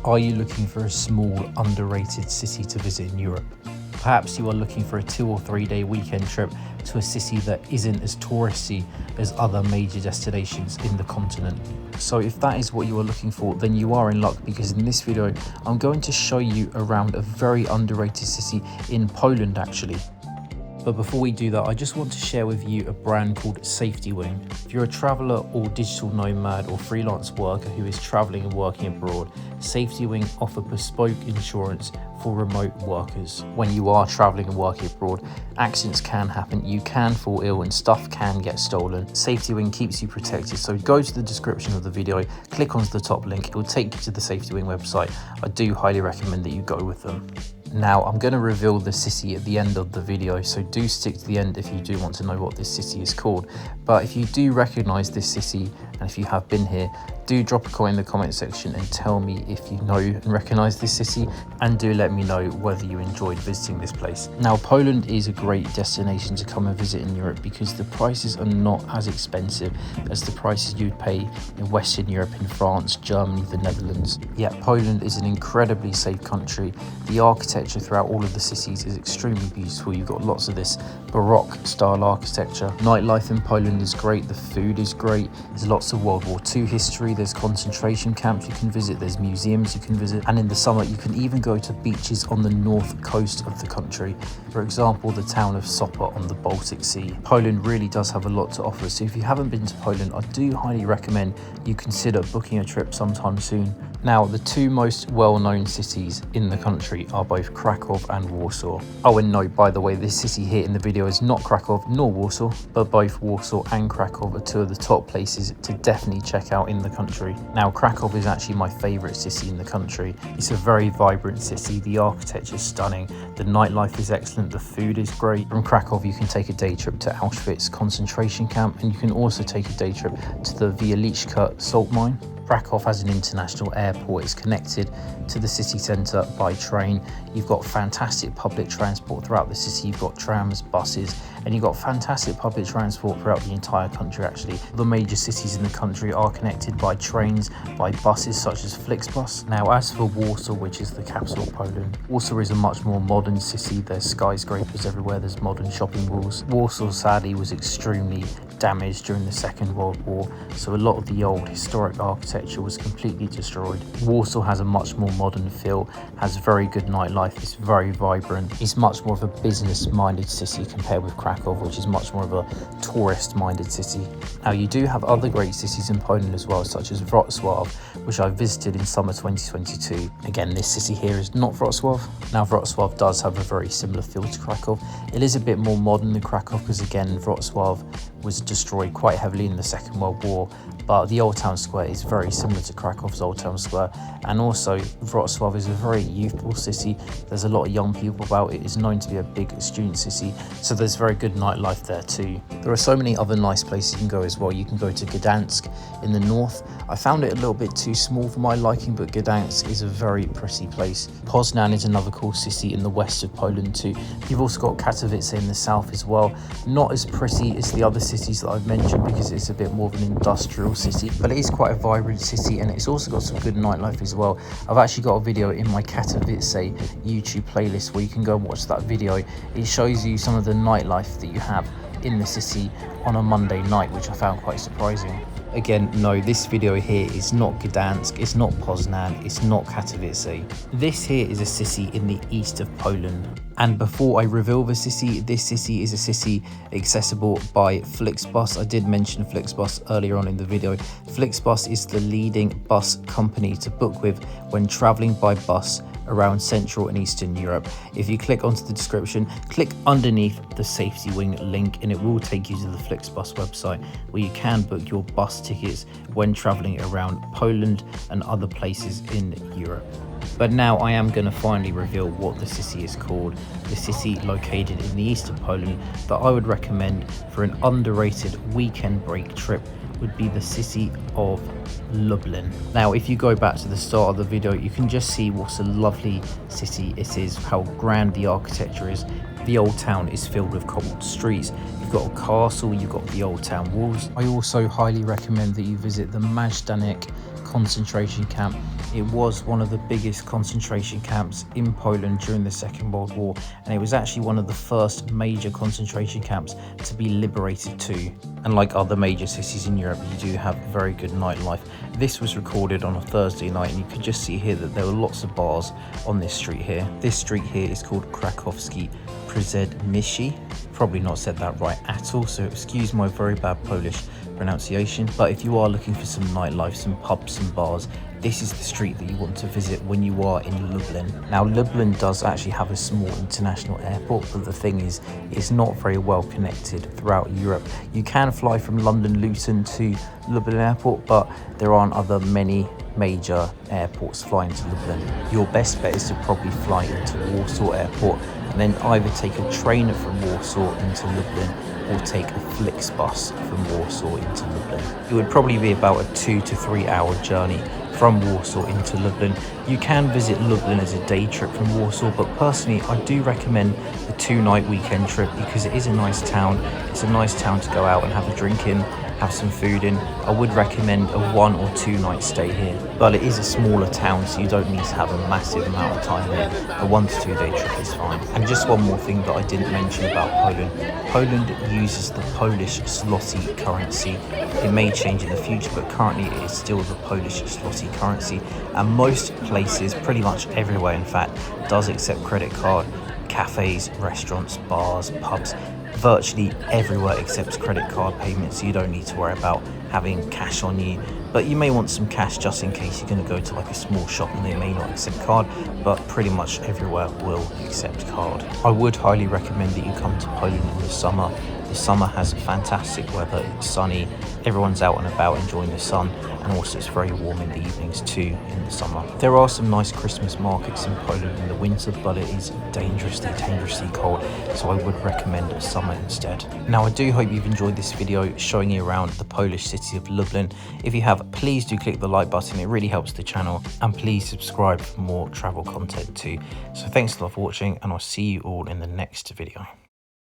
Are you looking for a small, underrated city to visit in Europe? Perhaps you are looking for a 2 or 3 day weekend trip to a city that isn't as touristy as other major destinations in the continent. So if that is what you are looking for, then you are in luck, because in this video I'm going to show you around a very underrated city in Poland actually. But before we do that, I just want to share with you a brand called Safety Wing. If you're a traveller or digital nomad or freelance worker who is travelling and working abroad, Safety Wing offer bespoke insurance for remote workers. When you are travelling and working abroad, accidents can happen, you can fall ill and stuff can get stolen. Safety Wing keeps you protected, so go to the description of the video, click onto the top link, it will take you to the Safety Wing website. I do highly recommend that you go with them. Now, I'm going to reveal the city at the end of the video, so do stick to the end if you do want to know what this city is called. But if you do recognise this city, and if you have been here, do drop a comment in the comment section and tell me if you know and recognise this city, and do let me know whether you enjoyed visiting this place. Now, Poland is a great destination to come and visit in Europe because the prices are not as expensive as the prices you'd pay in Western Europe, in France, Germany, the Netherlands. Yet Poland is an incredibly safe country. The architecture throughout all of the cities is extremely beautiful. You've got lots of this Baroque style architecture. Nightlife in Poland is great, the food is great, there's lots of World War II history, there's concentration camps you can visit, there's museums you can visit, and in the summer you can even go to beaches on the north coast of the country. For example, the town of Sopot on the Baltic Sea. Poland really does have a lot to offer, so if you haven't been to Poland, I do highly recommend you consider booking a trip sometime soon. Now, the two most well-known cities in the country are both Krakow and Warsaw. Oh, and no, by the way, this city here in the video is not Krakow nor Warsaw, but both Warsaw and Krakow are two of the top places to definitely check out in the country. Now, Krakow is actually my favourite city in the country. It's a very vibrant city, the architecture is stunning, the nightlife is excellent, the food is great. From Krakow, you can take a day trip to Auschwitz concentration camp, and you can also take a day trip to the Wieliczka salt mine. Krakow has an international airport. It's connected to the city centre by train. You've got fantastic public transport throughout the city. You've got trams, buses, and you've got fantastic public transport throughout the entire country actually. The major cities in the country are connected by trains, by buses such as Flixbus. Now, as for Warsaw, which is the capital of Poland, Warsaw is a much more modern city. There's skyscrapers everywhere, there's modern shopping malls. Warsaw sadly was extremely damaged during the Second World War, so a lot of the old historic architecture was completely destroyed. Warsaw has a much more modern feel, has very good nightlife, it's very vibrant. It's much more of a business-minded city compared with Krakow, which is much more of a tourist-minded city. Now, you do have other great cities in Poland as well, such as Wroclaw, which I visited in summer 2022. Again, this city here is not Wroclaw. Now, Wroclaw does have a very similar feel to Krakow. It is a bit more modern than Krakow because, again, Wroclaw was destroyed quite heavily in the Second World War, but the Old Town Square is very similar to Krakow's Old Town Square, and also Wrocław is a very youthful city. There's a lot of young people about. It is known to be a big student city, so there's very good nightlife there too. There are so many other nice places you can go as well. You can go to Gdansk in the north. I found it a little bit too small for my liking, but Gdansk is a very pretty place. Poznan is another cool city in the west of Poland too. You've also got Katowice in the south as well. Not as pretty as the other cities that I've mentioned because it's a bit more of an industrial city, but it is quite a vibrant city, and it's also got some good nightlife as well. I've actually got a video in my Katowice YouTube playlist where you can go and watch that video. It shows you some of the nightlife that you have in the city on a Monday night, which I found quite surprising. Again, no, this video here is not Gdansk, it's not Poznan, it's not Katowice. This here is a city in the east of Poland. And before I reveal the city, this city is a city accessible by Flixbus. I did mention Flixbus earlier on in the video. Flixbus is the leading bus company to book with when traveling by bus around Central and Eastern Europe. If you click onto the description, click underneath the Safety Wing link, and it will take you to the Flixbus website where you can book your bus tickets when traveling around Poland and other places in Europe. But now I am going to finally reveal what the city is called. The city located in the east of Poland that I would recommend for an underrated weekend break trip would be the city of Lublin. Now, if you go back to the start of the video, you can just see what a lovely city it is, how grand the architecture is. The old town is filled with cobbled streets. You've got a castle, you've got the old town walls. I also highly recommend that you visit the Gdansk concentration camp. It was one of the biggest concentration camps in Poland during the Second World War, and it was actually one of the first major concentration camps to be liberated too. And like other major cities in Europe, you do have very good nightlife. This was recorded on a Thursday night, and you could just see here that there were lots of bars on this street here. This street here is called Krakowski Przedmieście. Probably not said that right at all, so excuse my very bad Polish pronunciation. But if you are looking for some nightlife, some pubs, some bars, this is the street that you want to visit when you are in Lublin. Now, Lublin does actually have a small international airport, but the thing is, it's not very well connected throughout Europe. You can fly from London Luton to Lublin Airport, but there aren't other many major airports flying to Lublin. Your best bet is to probably fly into Warsaw Airport and then either take a train from Warsaw into Lublin or take a Flixbus from Warsaw into Lublin. It would probably be about a 2 to 3 hour journey from Warsaw into Lublin. You can visit Lublin as a day trip from Warsaw, but personally I do recommend the 2-night weekend trip because it is a nice town. It's a nice town to go out and have a drink in, have some food in. I would recommend a 1 or 2 night stay here, but it is a smaller town, so you don't need to have a massive amount of time here. A 1 to 2 day trip is fine. And just one more thing that I didn't mention about Poland. Poland uses the Polish zloty currency. It may change in the future, but currently it is still the Polish zloty currency. And most places, pretty much everywhere in fact, does accept credit card. Cafes, restaurants, bars, pubs, virtually everywhere accepts credit card payments, so you don't need to worry about having cash on you. But you may want some cash just in case you're going to go to like a small shop and they may not accept card, but pretty much everywhere will accept card. I would highly recommend that you come to Poland in the summer. The summer has fantastic weather, it's sunny, everyone's out and about enjoying the sun, and also it's very warm in the evenings too in the summer. There are some nice Christmas markets in Poland in the winter, but it is dangerously cold, so I would recommend summer instead. Now, I do hope you've enjoyed this video showing you around the Polish city of Lublin. If you have, please do click the like button, it really helps the channel, and please subscribe for more travel content too. So thanks a lot for watching, and I'll see you all in the next video.